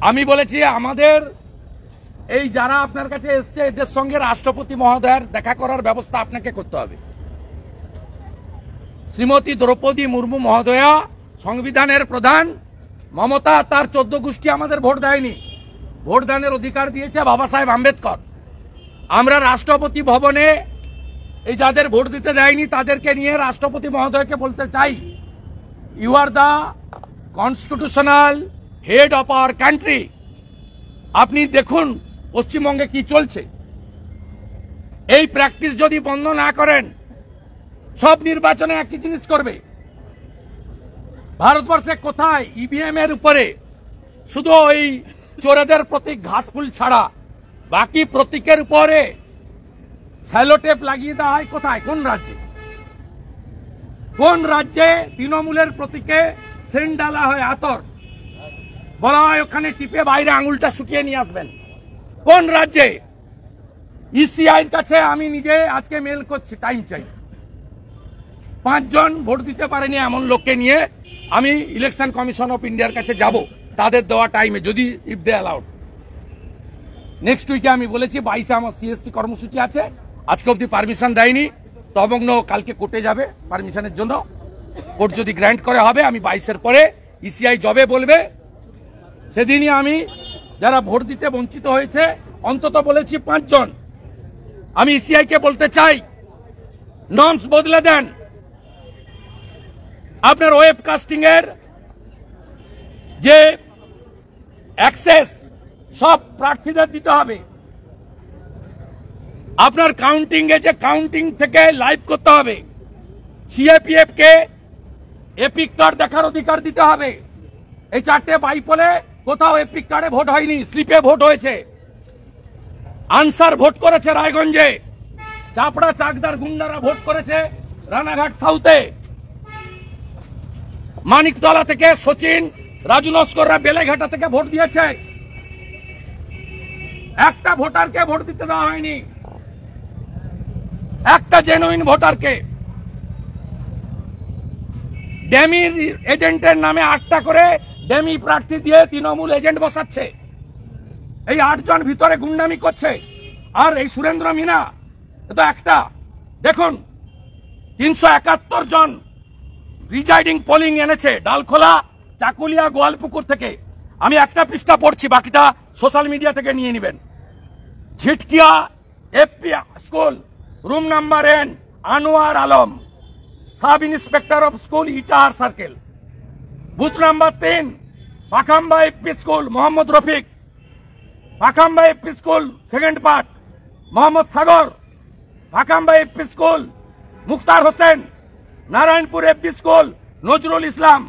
আমি বলেছি আমাদের এই যারা আপনার কাছে এসছে এদের সঙ্গে রাষ্ট্রপতি মহোদয়ের দেখা করার ব্যবস্থা আপনাকে করতে হবে। শ্রীমতী দ্রৌপদী মুর্মু মহোদয়া সংবিধানের প্রধান, মমতা তার 14 গোষ্ঠী আমাদের ভোট দেয়নি, ভোট দানের অধিকার দিয়েছে বাবা সাহেব আম্বেদকর। আমরা রাষ্ট্রপতি ভবনে এই যাদের ভোট দিতে দেয়নি তাদেরকে নিয়ে রাষ্ট্রপতি মহোদয়কে বলতে চাই, you are the constitutional head of our country. আপনি দেখুন পশ্চিমবঙ্গে কি চলছে। এই প্র্যাকটিস যদি বন্ধ না করেন সব নির্বাচনে একই জিনিস করবে। ভারতবর্ষে কোথায় ইভিএম এর উপরে শুধু ওই চোরেদের প্রতীক ঘাসফুল ছাড়া বাকি প্রতীকের উপরে স্যালোটেপ লাগিয়ে দেওয়া হয়? কোথায়, কোন রাজ্যে? কোন রাজ্যে তৃণমূলের প্রতীকে সেন্ট ডালা হয় আতর, বলা হয় ওখানে টিপে বাইরে আঙুলটা শুকিয়ে নিয়ে আসবেন? কোন রাজ্যে? ইসিআইর কাছে আমি নিজে আজকে মেল করছি, টাইম চাই। 5 জন ভোট দিতে পারেনি এমন লোককে নিয়ে আমি ইলেকশন কমিশন অফ ইন্ডিয়ার কাছে যাব তাদের দেওয়া টাইমে, যদি ইফ দে অ্যালাউড। নেক্সট উইকে আমি বলেছি 22-এ আমার সিএসসি কর্মসূচি আছে, আজকে অব্দি পারমিশন দেয়নি, তবগ্ন কালকে কোর্টে যাবে পারমিশনের জন্য। কোর্ট যদি গ্র্যান্ট করে হবে, আমি 22-এর পরে ইসিআই জবে বলবে সেদিনই আমি যারা ভোট দিতে বঞ্চিত হয়েছে অন্তত বলেছি 5 জন। আমি ইসিআই কে বলতে চাই নর্মস বদলে দেন। আপনার ওয়েব কাস্টিং এর যে অ্যাক্সেস সব প্রার্থীদের দিতে হবে। আপনার কাউন্টিং এ যে কাউন্টিং থেকে লাইভ করতে হবে। সিএপিএফ কে এপিক কার্ড দেখার অধিকার দিতে হবে। এই 4টে বাইপোলে কোথাও এপিক কার্ডে ভোট হয়নি, স্লিপে ভোট হয়েছে। আনসার ভোট করেছে রায়গঞ্জে, চাপড়া চাকদার গুন্ডারা ভোট করেছে রানাঘাট সাউথে। মানিকতলা থেকে সচিন, রাজু নস্কররা বেলেঘাটা থেকে ভোট দিয়েছে। একটা ভোটারকে ভোট দিতে দেওয়া হয়নি, একটা জেনুইন ভোটারকে। ডেমি এজেন্টের নামে 8টা করে ডেমি প্রার্থী দিয়ে তৃণমূল এজেন্ট বসাচ্ছে। এই 8 জন ভিতরে গুন্ডামি করছে। আর এই সুরেন্দ্র মিনা তো একটা। দেখুন 371 জন প্রিজাইডিং পোলিং এনেছে ডালখোলা, চাকুলিয়া, গোয়ালপুকুর থেকে। আমি একটা পৃষ্ঠা পড়ছি, বাকিটা সোশ্যাল মিডিয়া থেকে নিয়ে নেবেন। Jhitkiya FP school, room number N, Anwar Alam, sub inspector of school, Itahar circle. Booth number 3, Pakhamba FP school, Mohammad Rafiq. Pakhamba FP school second part, Mohammad Sagar. Pakhamba FP school, Mukhtar Hossain. Narayanpur FP school, Nazrul Islam,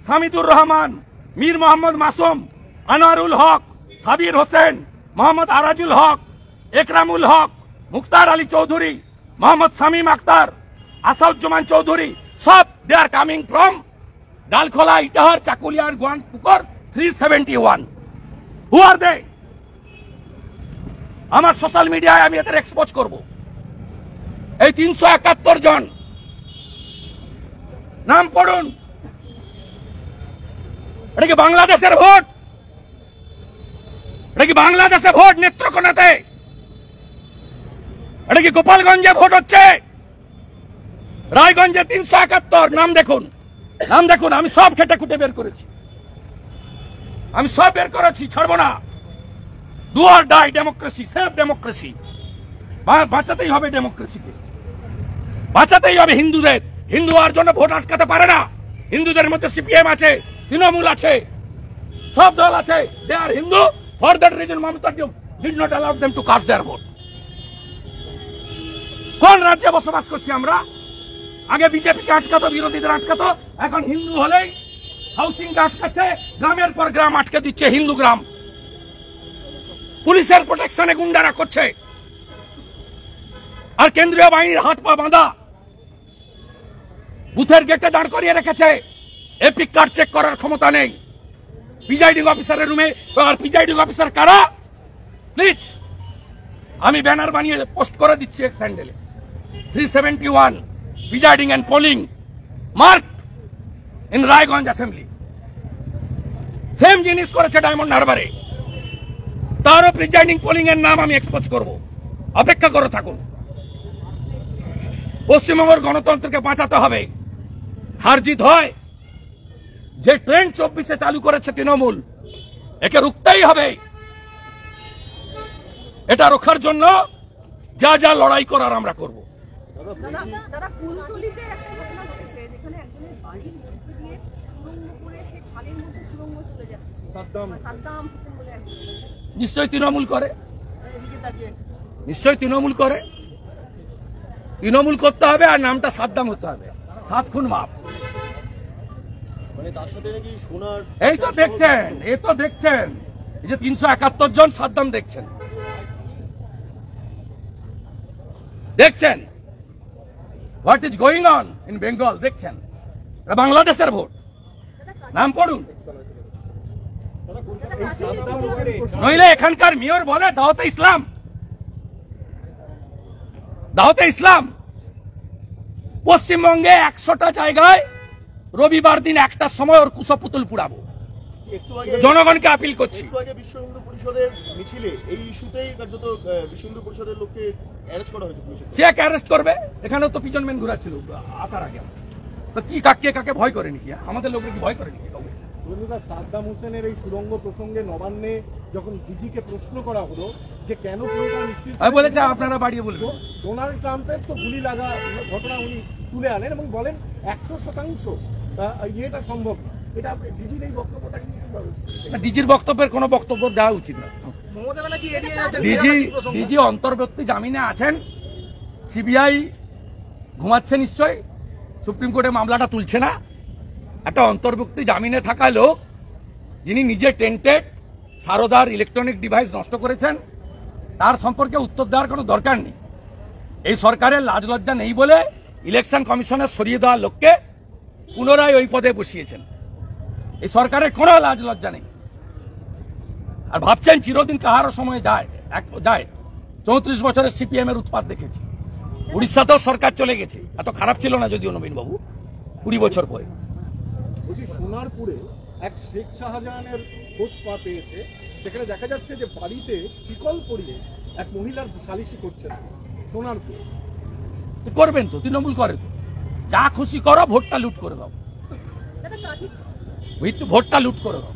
Samidur Rahman, Mir Mohammad Masum, Anwarul Haque, Sabir Hossain, Mohammad Arajul Haque, Ekramul Haque, Mukhtar Ali Chowdhury, Mohammad Shamim Akhtar, Asauzzaman Chowdhury. সব they are coming from Dalkhola, Itahar, Chakulia, Goalpokhar 371। হু আর দে? আমার সোশ্যাল মিডিয়ায় আমি এদের এক্সপোজ করব। এই 371 জন নাম পড়ুন। এটা কি বাংলাদেশের ভোট? এটা কি বাংলাদেশে ভোট? নেত্রকোনাতে? এটা কি গোপালগঞ্জে ভোট হচ্ছে? রায়গঞ্জে 371। নাম দেখুন, নাম দেখুন। আমি সব খেটে খুঁটে বের করেছি, আমি সব বের করেছি, ছাড়বো না। Do or die democracy, save democracy. বাঁচাতেই হবে ডেমোক্রেসিকে, বাঁচাতেই হবে হিন্দুদের। হিন্দু আর জন্য ভোট আটকাতে পারে না। হিন্দুদের মধ্যে সিপিএম আছে, তৃণমূল আছে, সব দল আছে। They are Hindu. For that reason Mamata did not allow them to cast their vote. কোন রাজ্যে বসবাস করছি আমরা? আগে বিজেপিকে আটকাতো, বিরোধীদের আটকাতো, এখন হিন্দু হলেই হাউসিং আটকাচ্ছে। গ্রামের পর গ্রাম আটকে দিচ্ছে, হিন্দু গ্রাম। পুলিশের প্রোটেকশনে গুন্ডারা করছে, আর কেন্দ্রীয় বাহিনীর হাত পা বাঁধা। বুথের গেটে দাঁড় করিয়ে রেখেছে, এপিক কার্ড চেক করার ক্ষমতা নেই। প্রিজাইডিং অফিসারের রুমে। আর প্রিজাইডিং অফিসার কারা? প্লিজ, আমি ব্যানার বানিয়ে পোস্ট করে দিচ্ছি এক স্যান্ডেলে। 371 presiding and polling mark in Raiganj assembly. Same জিনিস করেছে ডায়মন্ড হারবারে। তারও প্রিজাইডিং পোলিং এর নাম আমি এক্সপোজ করব, অপেক্ষা করে থাকুন। পশ্চিমবঙ্গের গণতন্ত্রকে বাঁচাতে হবে। হার জিত হয়, যে ট্রেন 24-এ চালু করেছে তৃণমূল, একে রুখতেই হবে। এটা রক্ষার জন্য যা যা লড়াই করার আমরা করব। দাদা কুলতলিতে একটা ঘটনা ঘটেছে যেখানে একজনের বাড়ির মধ্যে দিয়ে সুড়ঙ্গ করে সে খালের মধ্যে সুড়ঙ্গ চলে যাচ্ছে। সাদ্দাম হোসেন বলে একজন। নিশ্চয়ই তৃণমূল করে, নিশ্চয়ই তৃণমূল করে। তৃণমূল করতে হবে আর নামটা সাদ্দাম হতে হবে, 7 খুন মাপ। এই তো দেখছেন, এই তো দেখছেন, এই যে 371 জন সাদ্দাম দেখছেন, দেখছেন what is going on in Bengal, দেখছেন। বাংলাদেশের ভোট, নাম পড়ুন। নইলে এখানকার মেয়র বলে দাওয়াতে ইসলাম, দাওয়াতে ইসলাম। পশ্চিমবঙ্গে 100টা জায়গায় রবিবার দিন 1টার সময় ওর কুশপুতুল পুড়াবো। জনগণকে আপিল করছি। বিশ্ব হিন্দু পরিষদের মিছিলে এই ইস্যুতেই কার্যত বিশ্ব হিন্দু পরিষদের লোককে অ্যারেস্ট করা হয়েছে পুলিশ। সে অ্যারেস্ট করবে, এখানেও তো পিজন ম্যান ঘোরাচ্ছিল আসার আগে। তো কি কাকে ভয় করে নাকি? আমাদের লোকের কি ভয় করে নাকি? সাদ্দাম হোসেনের এই সুড়ঙ্গ প্রসঙ্গে নবান্নে যখন ডিজিকে প্রশ্ন করা হলো যে কেন নিশ্চিত, আমি বলেছি আপনারা বাড়িয়ে বলবেন। ডোনাল্ড ট্রাম্পের তো গুলি লাগা ঘটনা উনি তুলে আনেন এবং বলেন 100% এটা সম্ভব না। এটা ডিজির এই বক্তব্যটা কি? ডিজির বক্তব্যের কোনো বক্তব্য দেওয়া উচিত না। ডিজি অন্তর্বর্তী জামিনে আছেন, সিবিআই ঘুমাচ্ছে নিশ্চয়, সুপ্রিম কোর্টে মামলাটা তুলছে না। একটা অন্তর্ভুক্তি জামিনে থাকা লোক, যিনি নিজে টেন্টেড সারদার ইলেকট্রনিক ডিভাইস নষ্ট করেছেন, তার সম্পর্কে উত্তর দেওয়ার কোনো দরকার নেই। এই সরকারের লাজ লজ্জা নেই বলে ইলেকশন কমিশনের সরিয়ে দেওয়ার লোককে পুনরায় ওই পদে বসিয়েছেন। এই সরকারের কোনো লাজ লজ্জা নেই। আর ভাবছেন চিরদিন কাহারও সময় যায় 34 বছরের সিপিএম এর উৎপাত দেখেছি। উড়িষ্যাতেও সরকার চলে গেছে, এত খারাপ ছিল না যদিও নবীন বাবু 20 বছর পরে। সোনারপুরে এক শেখ শাহজাহানের খোঁজ পেয়েছে, সেখানে দেখা যাচ্ছে যে বাড়িতে শিকল পরিয়ে এক মহিলার সালিশি করছেন সোনারপুর। করবেন তো, তৃণমূল করে তো, যা খুশি করো, ভোটটা লুট করে দাও, ভোটটা লুট করে দাও।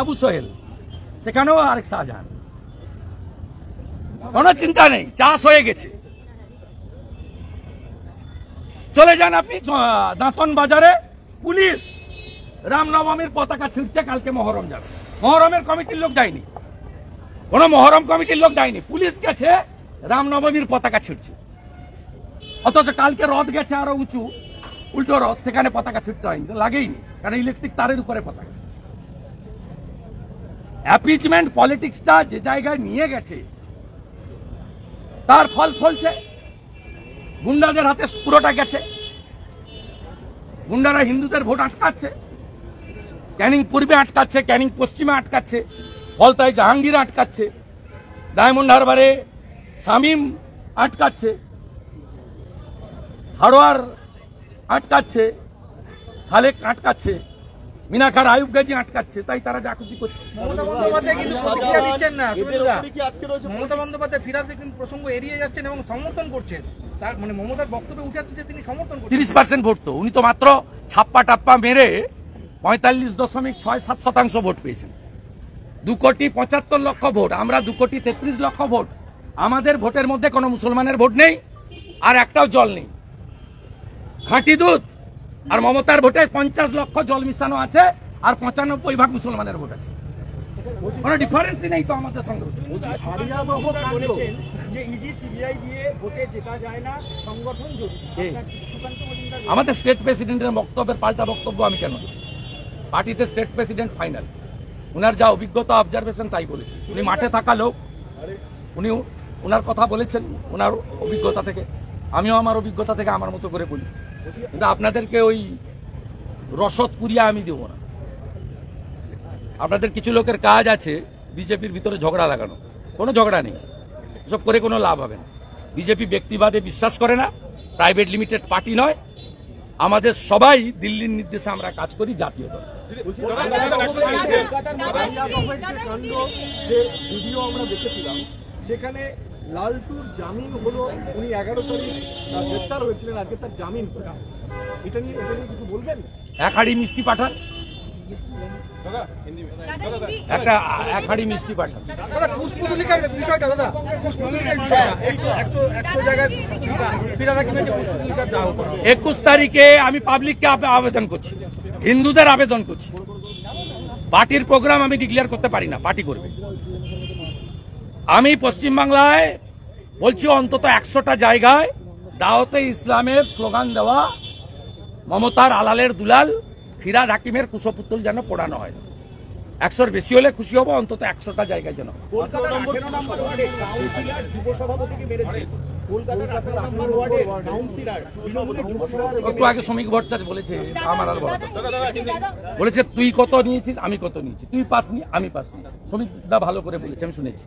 আবু সোহেল, সেখানেও আরেক শাহজাহান, কোনো চিন্তা নেই, চাষ হয়ে গেছে। চলে যান আপনি দাঁতন বাজারে, পুলিশ রামনবমীর পতাকা ছিঁড়ছে, কালকে মহরম যাবে। মহরমের কমিটির লোক যায়নি, কোন মহরম কমিটির লোক যায়নি, পুলিশ গেছে রামনবমীর পতাকা ছিঁড়ছে। অথচ কালকে রথ গেছে আরো উঁচু, উল্টো রথ, সেখানে পতাকা ছিঁড়তে হয়নি, লাগেইনি, কারণ ইলেকট্রিক তারের উপরে পতাকা। অ্যাপিচমেন্ট পলিটিক্সটা যে জায়গায় নিয়ে গেছে তার ফল ফলছে। গুন্ডাদের হাতে পুরোটা গেছে, গুন্ডারা হিন্দুদের ভোট আটকাচ্ছে, ক্যানিং পূর্বে আটকাচ্ছে, ক্যানিং পশ্চিমে আটকাচ্ছে, ফলতায় জাহাঙ্গীর আটকাচ্ছে, ডায়মন্ড হারবারে শামীম আটকাচ্ছে, হাড়োয়ার আটকাচ্ছে, খালেক আটকাচ্ছে, মিনাখার আয়ুব গাজী আটকাচ্ছে। তাই তারা যা খুশি করছে। মমতা বন্দ্যোপাধ্যায় কিন্তু প্রতিক্রিয়া দিচ্ছেন না, মমতা বন্দ্যোপাধ্যায় ফিরাতে কিন্তু প্রসঙ্গ এড়িয়ে যাচ্ছেন এবং সমর্থন করছেন। তার মানে মমতার বক্তব্যে উঠে আসছে যে তিনি সমর্থন করছেন। 30% ভোট তো, উনি তো মাত্র ছাপ্পা টাপ্পা মেরে 45.67% ভোট পেয়েছেন। 2,75,00,000 ভোট, আমরা 2,33,00,000 ভোট। আমাদের ভোটের মধ্যে কোনো মুসলমানের ভোট নেই, আর একটাও জল নেই, খাঁটি দুধ। আর মমতার ভোটে 50 লক্ষ জল মিশানো আছে, আর 95% মুসলমানের ভোট আছে। কোনো ডিফারেন্সই নেই তো আমাদের সঙ্গে। আমাদের স্টেট প্রেসিডেন্টের বক্তব্যের পাল্টা বক্তব্য আমি কেন দেব? পার্টিতে স্টেট প্রেসিডেন্ট ফাইনাল, উনার যা অভিজ্ঞতা অবজারভেশন তাই বলেছেন। উনি মাঠে থাকা লোক, উনি ওনার কথা বলেছেন ওনার অভিজ্ঞতা থেকে, আমিও আমার অভিজ্ঞতা থেকে আমার মতো করে বলি। কিন্তু আপনাদেরকে ওই রসদ পুরিয়া আমি দেবো না। আপনাদের কিছু লোকের কাজ আছে বিজেপির ভিতরে ঝগড়া লাগানো, কোনো ঝগড়া নেই, এসব করে কোনো লাভ হবে না। বিজেপি ব্যক্তিবাদে বিশ্বাস করে না, প্রাইভেট লিমিটেড পার্টি নয়। আমাদের সবাই দিল্লির নির্দেশে আমরা কাজ করি জাতীয় দল। বলছি, যে ভিডিও আমরা দেখেছিলাম সেখানে লালটুর জামিন হলো, উনি 11 তারিখ গ্রেফতার হয়েছিলেন, আজকে তার জামিন হলো। এটা নিয়ে কিছু বলবেন? এক হাঁড়ি মিষ্টি পাঠান, এক হাঁড়ি মিষ্টি পাঠান। দাদা পুষ্পতুলিকার বিষয়টা, দাদা পুষ্পতুলিকার বিষয়টা 100 জায়গায় ফিরাদা কিনে যে পুষ্পতুলিকা দেওয়া করা 21 তারিখে আমি পাবলিককে আবেদন করছি, হিন্দুদের আবেদন করছি। পার্টির প্রোগ্রাম আমি ডিক্লেয়ার করতে পারি না, পার্টি করবে। আমি পশ্চিমবাংলায় বলছি অন্তত 100টা জায়গায় দাওয়াতে ইসলামের স্লোগান দেওয়া, মমতার আলালের দুলাল, ফিরাদ হাকিমের কুশপুতুল যেন পোড়ানো হয়। 100-র বেশি হলে খুশি হবো, অন্তত 100টা জায়গায় যেন। একটু আগে শ্রমিক ভট্টাচার্য বলেছে, আমার আর বড় বলেছে তুই কত নিয়েছিস, আমি কত নিয়েছি, তুই পাসনি, আমি পাসনি। শ্রমিকদা ভালো করে বলেছে, আমি শুনেছি।